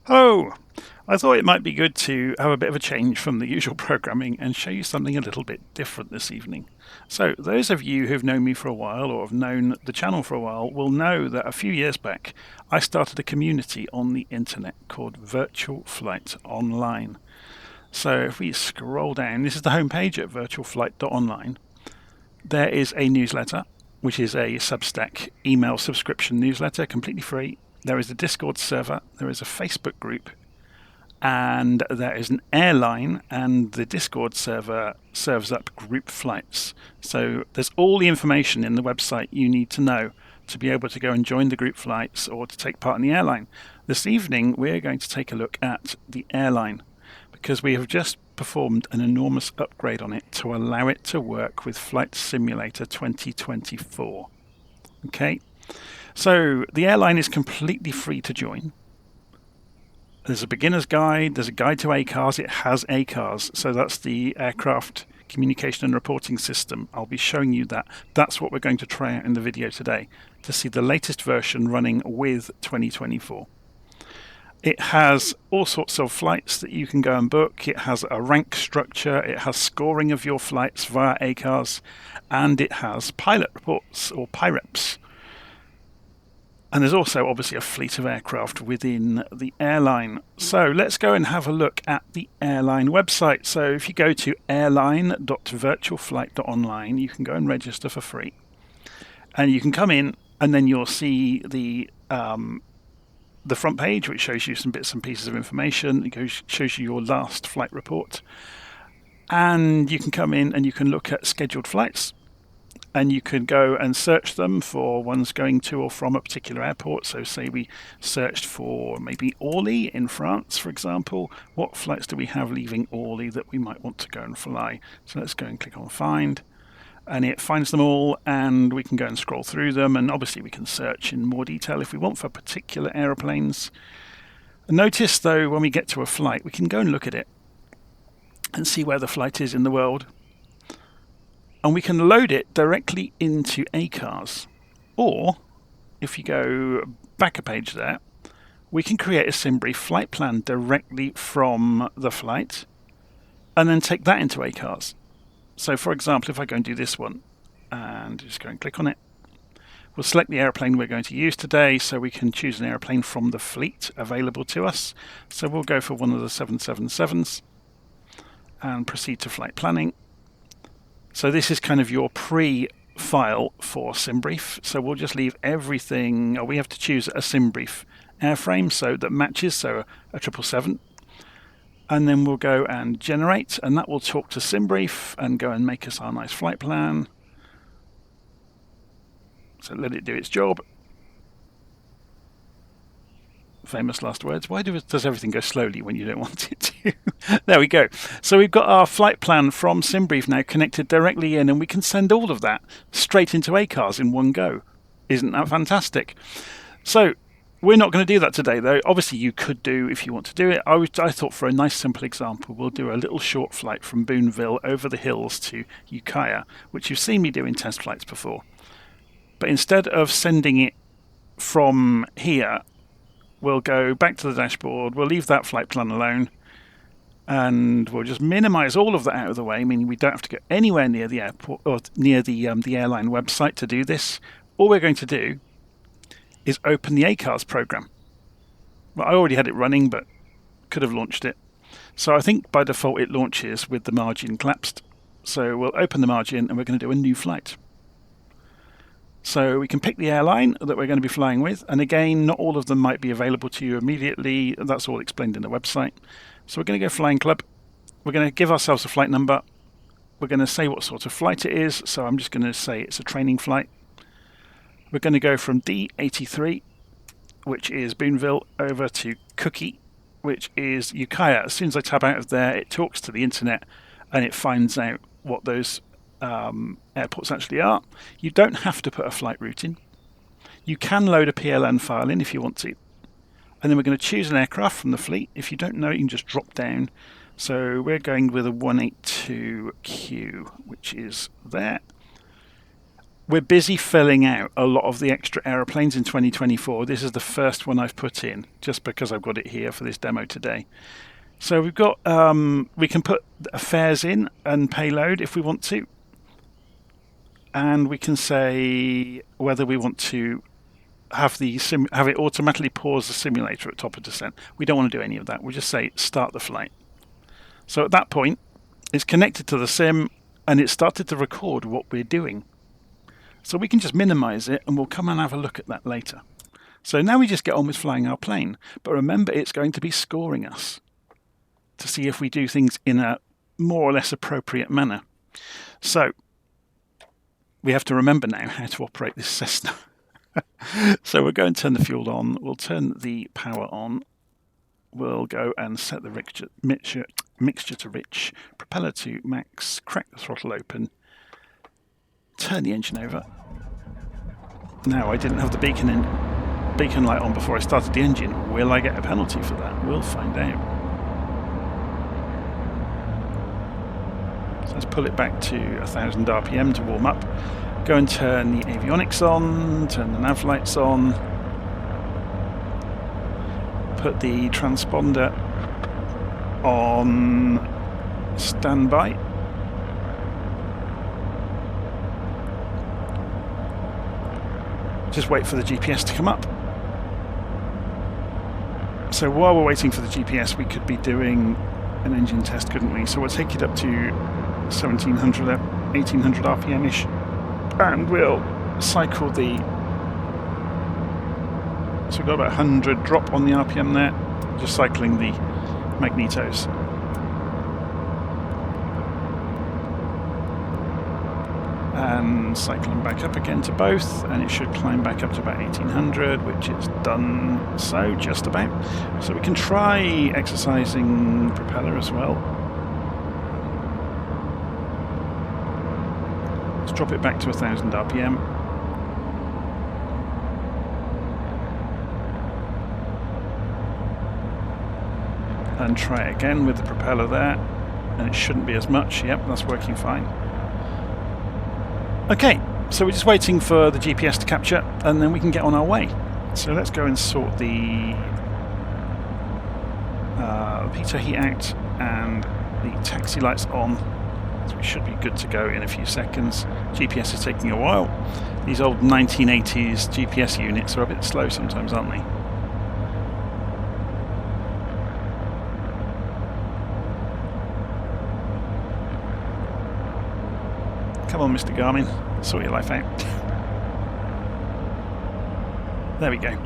Hello! I thought it might be good to have a bit of a change from the usual programming and show you something a little bit different this evening. So, those of you who've known me for a while or have known the channel for a while will know that a few years back I started a community on the internet called VirtualFlight.Online. So, if we scroll down, this is the homepage at VirtualFlight.Online. There is a newsletter, which is a Substack email subscription newsletter, completely free. There is a Discord server, there is a Facebook group, and there is an airline, and the Discord server serves up group flights. So there's all the information in the website you need to know to be able to go and join the group flights or to take part in the airline. This evening we're going to take a look at the airline because we have just performed an enormous upgrade on it to allow it to work with Flight Simulator 2024. Okay. So the airline is completely free to join. There's a beginner's guide, there's a guide to ACARS, it has ACARS, so that's the Aircraft Communication and Reporting System. I'll be showing you that. That's what we're going to try out in the video today, to see the latest version running with 2024. It has all sorts of flights that you can go and book, it has a rank structure, it has scoring of your flights via ACARS, and it has pilot reports, or PIREPs. And there's also obviously a fleet of aircraft within the airline. So let's go and have a look at the airline website. So if you go to airline.virtualflight.online, you can go and register for free. And you can come in and then you'll see the front page, which shows you some bits and pieces of information. It shows you your last flight report. And you can come in and you can look at scheduled flights. And you can go and search them for ones going to or from a particular airport. So say we searched for maybe Orly in France, for example. What flights do we have leaving Orly that we might want to go and fly? So let's go and click on Find. And it finds them all, and we can go and scroll through them. And obviously we can search in more detail if we want for particular aeroplanes. Notice, though, when we get to a flight, we can go and look at it and see where the flight is in the world. And we can load it directly into ACARS. Or, if you go back a page there, we can create a Simbrief flight plan directly from the flight and then take that into ACARS. So, for example, if I go and do this one and just go and click on it, we'll select the airplane we're going to use today, so we can choose an airplane from the fleet available to us. So we'll go for one of the 777s and proceed to flight planning. So this is kind of your pre-file for Simbrief. So we'll just leave everything, or we have to choose a Simbrief airframe so that matches, so a 777. And then we'll go and generate, and that will talk to Simbrief and go and make us our nice flight plan. So let it do its job. Famous last words. Why does everything go slowly when you don't want it to? There we go. So we've got our flight plan from Simbrief now connected directly in, and we can send all of that straight into ACARS in one go. Isn't that fantastic? So we're not going to do that today, though. Obviously, you could do if you want to do it. I thought for a nice simple example, we'll do a little short flight from Boonville over the hills to Ukiah, which you've seen me do in test flights before. But instead of sending it from here, we'll go back to the dashboard, we'll leave that flight plan alone, and we'll just minimize all of that out of the way, meaning we don't have to go anywhere near the airport or near the airline website to do this. All we're going to do is open the ACARS program. Well, I already had it running, but could have launched it. So I think by default it launches with the margin collapsed. So we'll open the margin and we're going to do a new flight. So we can pick the airline that we're going to be flying with, and again, not all of them might be available to you immediately. That's all explained in the website. So we're going to go Flying Club. We're going to give ourselves a flight number. We're going to say what sort of flight it is, so I'm just going to say it's a training flight. We're going to go from D83, which is Boonville, over to Cookie, which is Ukiah. As soon as I tab out of there, it talks to the internet and it finds out what those airports actually are. You don't have to put a flight route in. You can load a PLN file in if you want to. And then we're going to choose an aircraft from the fleet. If you don't know, you can just drop down. So we're going with a 182Q, which is there. we're busy filling out a lot of the extra aeroplanes in 2024. This is the first one I've put in, just because I've got it here for this demo today. So we've got, we can put fares in and payload if we want to. And we can say whether we want to have it automatically pause the simulator at top of descent. We don't want to do any of that. We'll just say start the flight. So at that point, it's connected to the sim and it started to record what we're doing. So we can just minimize it and we'll come and have a look at that later. So now we just get on with flying our plane. But remember, it's going to be scoring us to see if we do things in a more or less appropriate manner. So we have to remember now how to operate this Cessna. So we'll go and turn the fuel on. We'll turn the power on. We'll go and set the mixture to rich, propeller to max, crack the throttle open, turn the engine over. Now, I didn't have the beacon light on before I started the engine. Will I get a penalty for that? We'll find out. So let's pull it back to 1000 RPM to warm up. Go and turn the avionics on, turn the nav lights on, put the transponder on standby. Just wait for the GPS to come up. So while we're waiting for the GPS, we could be doing an engine test, couldn't we? So we'll take it up to 1700, 1800 RPM-ish. And we'll cycle the... So we've got about 100 drop on the RPM there, just cycling the magnetos. And cycling back up again to both, and it should climb back up to about 1800, which it's done so, just about. So we can try exercising propeller as well. Let's drop it back to 1000 RPM. And try it again with the propeller there, and it shouldn't be as much. Yep, that's working fine. Okay, so we're just waiting for the GPS to capture, and then we can get on our way. So let's go and sort the pitot heat out and the taxi lights on. So we should be good to go in a few seconds. GPS is taking a while. These old 1980s GPS units are a bit slow sometimes, aren't they? Come on, Mr. Garmin, sort your life out. There we go.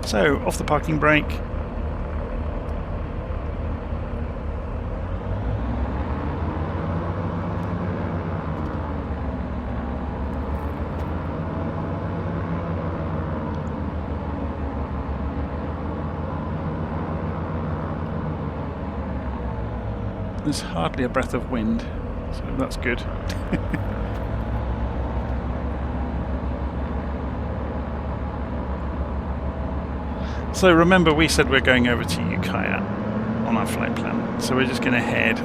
So, off the parking brake. There's hardly a breath of wind, so that's good. So remember, we said we're going over to Ukiah on our flight plan. So we're just going to head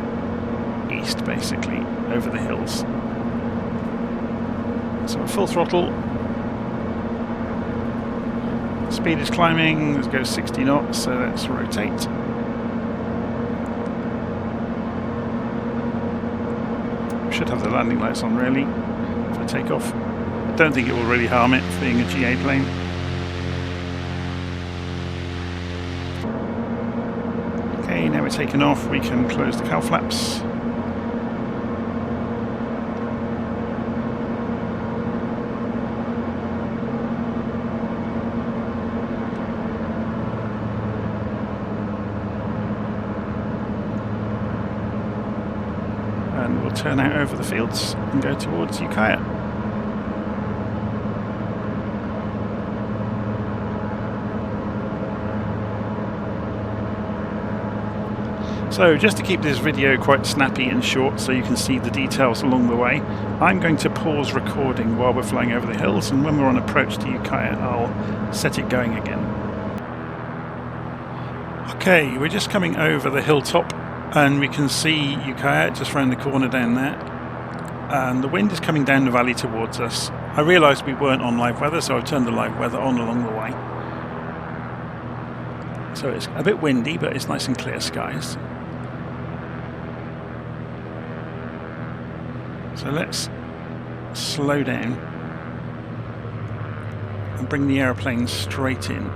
east, basically, over the hills. So we're full throttle. Speed is climbing. Let's go 60 knots, so let's rotate. Should have the landing lights on, really, for takeoff. I don't think it will really harm it, being a GA plane. Okay, now we're taking off, we can close the cowl flaps. And we'll turn out over the fields and go towards Ukiah. So just to keep this video quite snappy and short so you can see the details along the way, I'm going to pause recording while we're flying over the hills, and when we're on approach to Ukiah, I'll set it going again. Okay, we're just coming over the hilltop and we can see Ukiah just round the corner down there. And the wind is coming down the valley towards us, I realised we weren't on live weather, so I've turned the live weather on along the way. So it's a bit windy, but it's nice and clear skies. So let's slow down and bring the aeroplane straight in.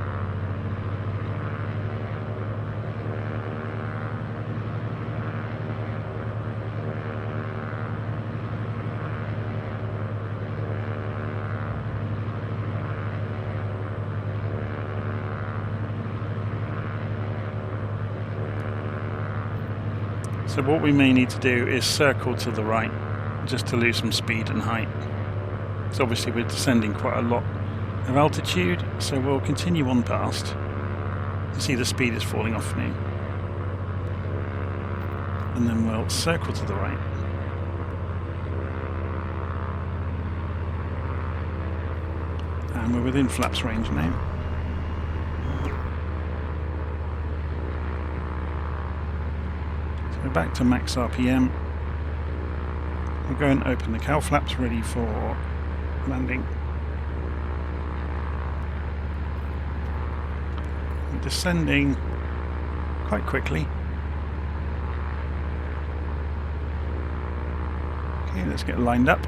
So what we may need to do is circle to the right, just to lose some speed and height. So obviously we're descending quite a lot of altitude, so we'll continue on past. You see the speed is falling off now. And then we'll circle to the right. And we're within flaps range now. So we're back to max RPM. We'll go and open the cowl flaps, ready for landing. We're descending quite quickly. Okay, let's get lined up.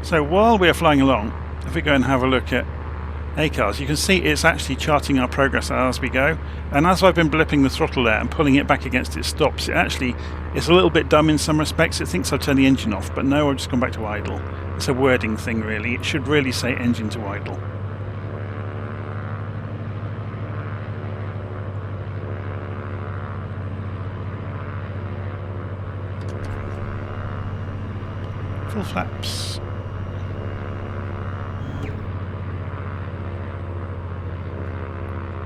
So while we are flying along, if we go and have a look at ACARS, you can see it's actually charting our progress as we go. And as I've been blipping the throttle there and pulling it back against its stops, it's a little bit dumb in some respects. It thinks I've turned the engine off, but no, I've just gone back to idle. It's a wording thing really. It should really say engine to idle. Full flaps.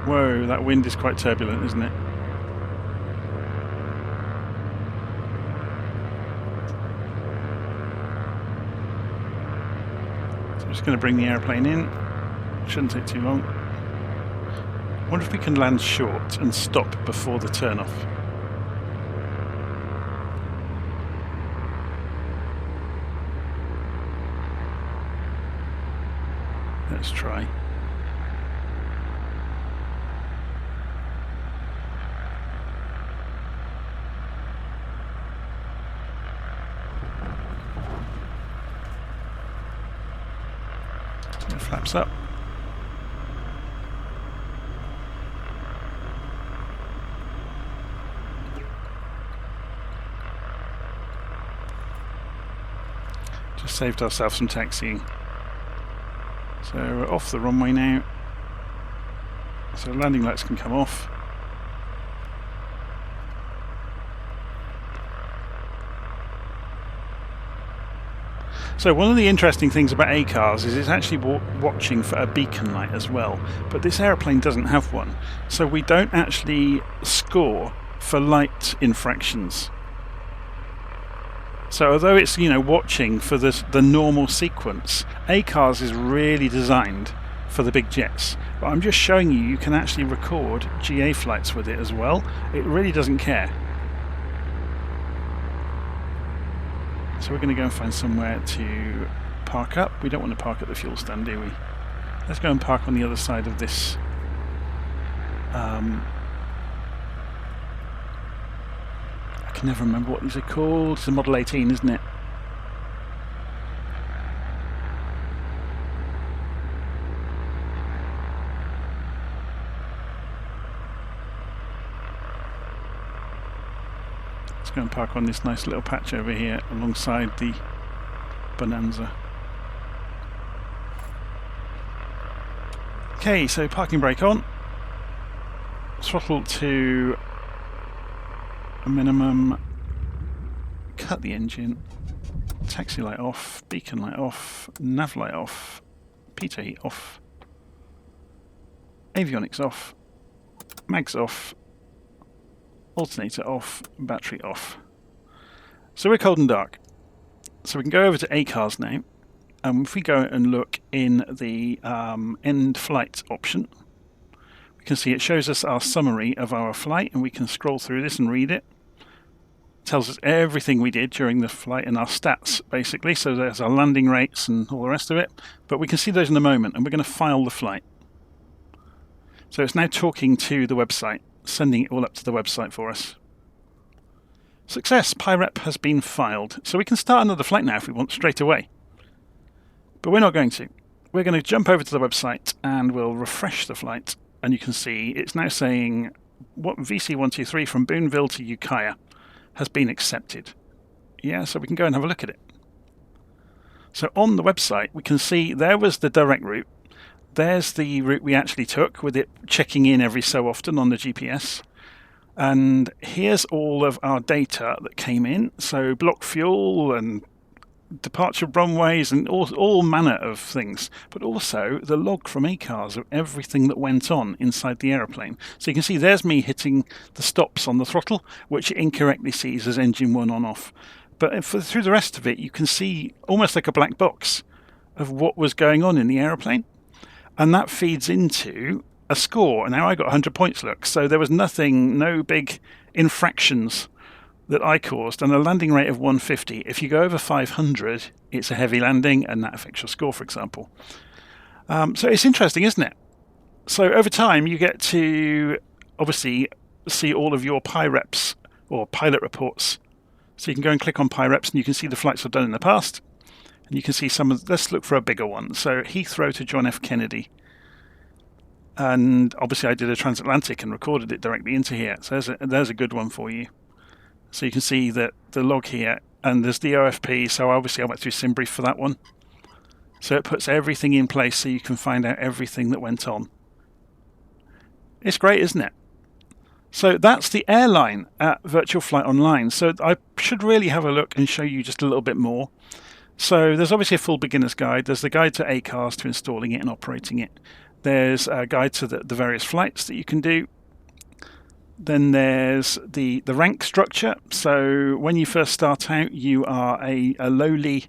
Whoa, that wind is quite turbulent, isn't it? So I'm just going to bring the aeroplane in. Shouldn't take too long. I wonder if we can land short and stop before the turn-off. Let's try. Flaps up. Just saved ourselves some taxiing. So we're off the runway now. So landing lights can come off. So one of the interesting things about ACARS is it's actually watching for a beacon light as well, but this aeroplane doesn't have one, so we don't actually score for light infractions. So although it's watching for the normal sequence, ACARS is really designed for the big jets. But I'm just showing you can actually record GA flights with it as well. It really doesn't care. So we're going to go and find somewhere to park up. We don't want to park at the fuel stand, do we? Let's go and park on the other side of this. I can never remember what these are called. It's a Model 18, isn't it? Go and park on this nice little patch over here alongside the Bonanza. Okay, so parking brake on, throttle to a minimum, cut the engine, taxi light off, beacon light off, nav light off, pitot heat off, avionics off, mags off, alternator off, battery off. So we're cold and dark. So we can go over to ACARS now. And if we go and look in the end flight option, we can see it shows us our summary of our flight, and we can scroll through this and read it. It tells us everything we did during the flight and our stats, basically. So there's our landing rates and all the rest of it. But we can see those in a moment, and we're going to file the flight. So it's now talking to the website, sending it all up to the website for us. Success, PyRep has been filed. So we can start another flight now if we want, straight away. But we're not going to. We're going to jump over to the website and we'll refresh the flight. And you can see it's now saying what VC123 from Boonville to Ukiah has been accepted. Yeah, so we can go and have a look at it. So on the website, we can see there was the direct route. There's the route we actually took, with it checking in every so often on the GPS. And here's all of our data that came in. So block fuel and departure runways and all manner of things, but also the log from ACARS of everything that went on inside the aeroplane. So you can see there's me hitting the stops on the throttle, which it incorrectly sees as engine 1 on off. But through the rest of it, you can see almost like a black box of what was going on in the aeroplane. And that feeds into a score. Now I got 100 points, look. So there was nothing, no big infractions that I caused, and a landing rate of 150. If you go over 500, it's a heavy landing, and that affects your score, for example. So it's interesting, isn't it? So over time, you get to obviously see all of your PyReps or pilot reports. So you can go and click on PyReps, and you can see the flights I've done in the past. And you can see some of, let's look for a bigger one. So Heathrow to John F. Kennedy. And obviously I did a transatlantic and recorded it directly into here. So there's a good one for you. So you can see that the log here, and there's the OFP, so obviously I went through Simbrief for that one. So it puts everything in place so you can find out everything that went on. It's great, isn't it? So that's the airline at VirtualFlight.Online. So I should really have a look and show you just a little bit more. So there's obviously a full beginner's guide. There's the guide to ACARS, to installing it and operating it. There's a guide to the various flights that you can do. Then there's the rank structure. So when you first start out, you are a lowly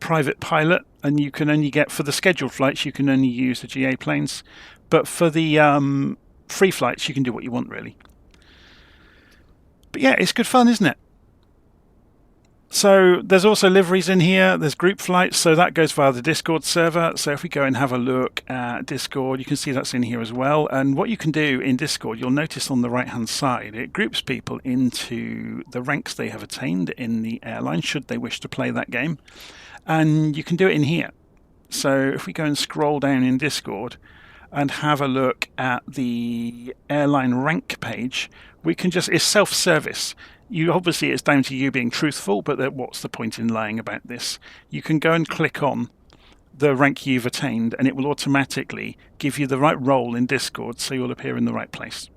private pilot, and you can only get, for the scheduled flights, you can only use the GA planes. But for the free flights, you can do what you want, really. But yeah, it's good fun, isn't it? So there's also liveries in here. There's group flights, so that goes via the Discord server. So if we go and have a look at Discord, you can see that's in here as well. And what you can do in Discord, you'll notice on the right-hand side, it groups people into the ranks they have attained in the airline, should they wish to play that game. And you can do it in here. So if we go and scroll down in Discord and have a look at the airline rank page, we can just, it's self-service. You obviously, it's down to you being truthful, but what's the point in lying about this? You can go and click on the rank you've attained, and it will automatically give you the right role in Discord, so you'll appear in the right place.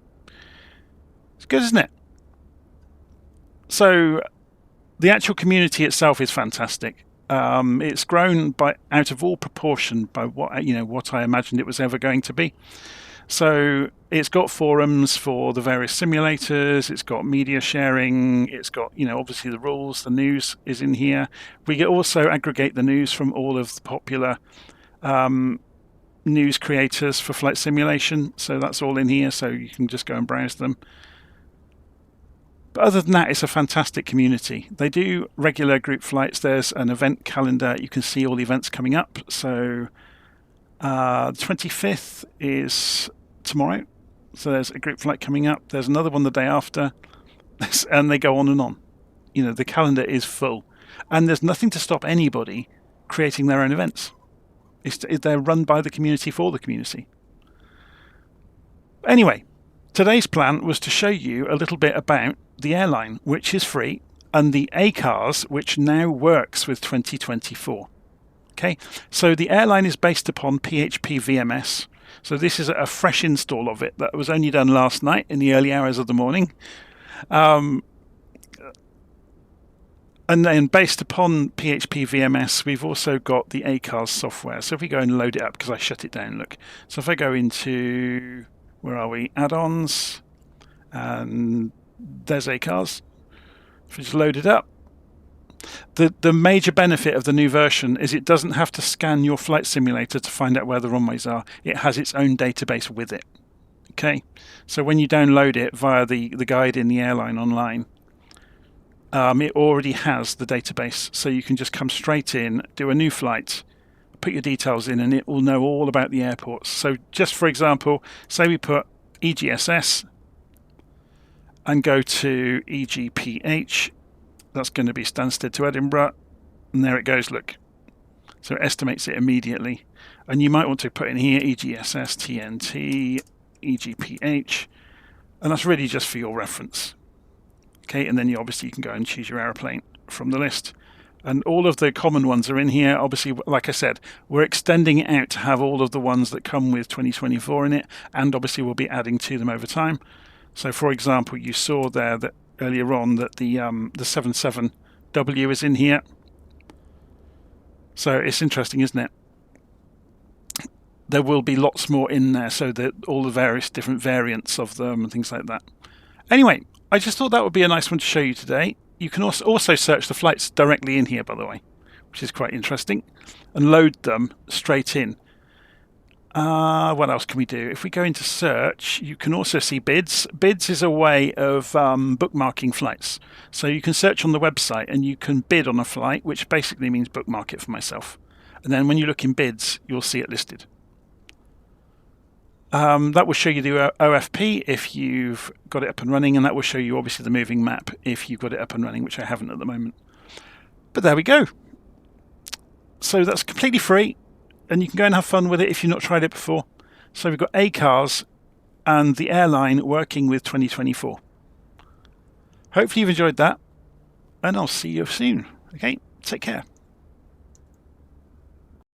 It's good, isn't it? So the actual community itself is fantastic. It's grown out of all proportion by what I imagined it was ever going to be. So it's got forums for the various simulators, it's got media sharing, it's got, obviously the rules, the news is in here. We also aggregate the news from all of the popular news creators for flight simulation. So that's all in here, so you can just go and browse them. But other than that, it's a fantastic community. They do regular group flights. There's an event calendar. You can see all the events coming up. So the 25th is tomorrow. So there's a group flight coming up. There's another one the day after. And they go on and on. The calendar is full. And there's nothing to stop anybody creating their own events. They're run by the community for the community. Anyway, today's plan was to show you a little bit about the airline, which is free, and the ACARS, which now works with 2024. Okay, so the airline is based upon PHP VMS. So this is a fresh install of it that was only done last night in the early hours of the morning. And then based upon PHP VMS, we've also got the ACARS software. So if we go and load it up, because I shut it down, look. So if I go into, where are we? Add-ons, and there's ACARS. If we just load it up, The major benefit of the new version is it doesn't have to scan your flight simulator to find out where the runways are. It has its own database with it. Okay, so when you download it via the guide in the airline online, it already has the database, so you can just come straight in, do a new flight, put your details in, and it will know all about the airports. So just for example, say we put EGSS and go to EGPH. That's going to be Stansted to Edinburgh, and there it goes, look. So it estimates it immediately. And you might want to put in here EGSS, TNT, EGPH, and that's really just for your reference. Okay, and then you can go and choose your aeroplane from the list. And all of the common ones are in here. Obviously, like I said, we're extending it out to have all of the ones that come with 2024 in it, and obviously we'll be adding to them over time. So for example, you saw there that earlier on that the 77W is in here. So it's interesting, isn't it? There will be lots more in there, so that all the various different variants of them and things like that. Anyway, I just thought that would be a nice one to show you today. You can also search the flights directly in here, by the way, which is quite interesting, and load them straight in. What else can we do? If we go into search, you can also see bids. Bids is a way of bookmarking flights. So you can search on the website and you can bid on a flight, which basically means bookmark it for myself. And then when you look in bids, you'll see it listed. That will show you the OFP if you've got it up and running, and that will show you obviously the moving map if you've got it up and running, which I haven't at the moment. But there we go. So that's completely free, and you can go and have fun with it if you've not tried it before. So we've got ACARS and the airline working with 2024. Hopefully you've enjoyed that, and I'll see you soon. Okay, take care.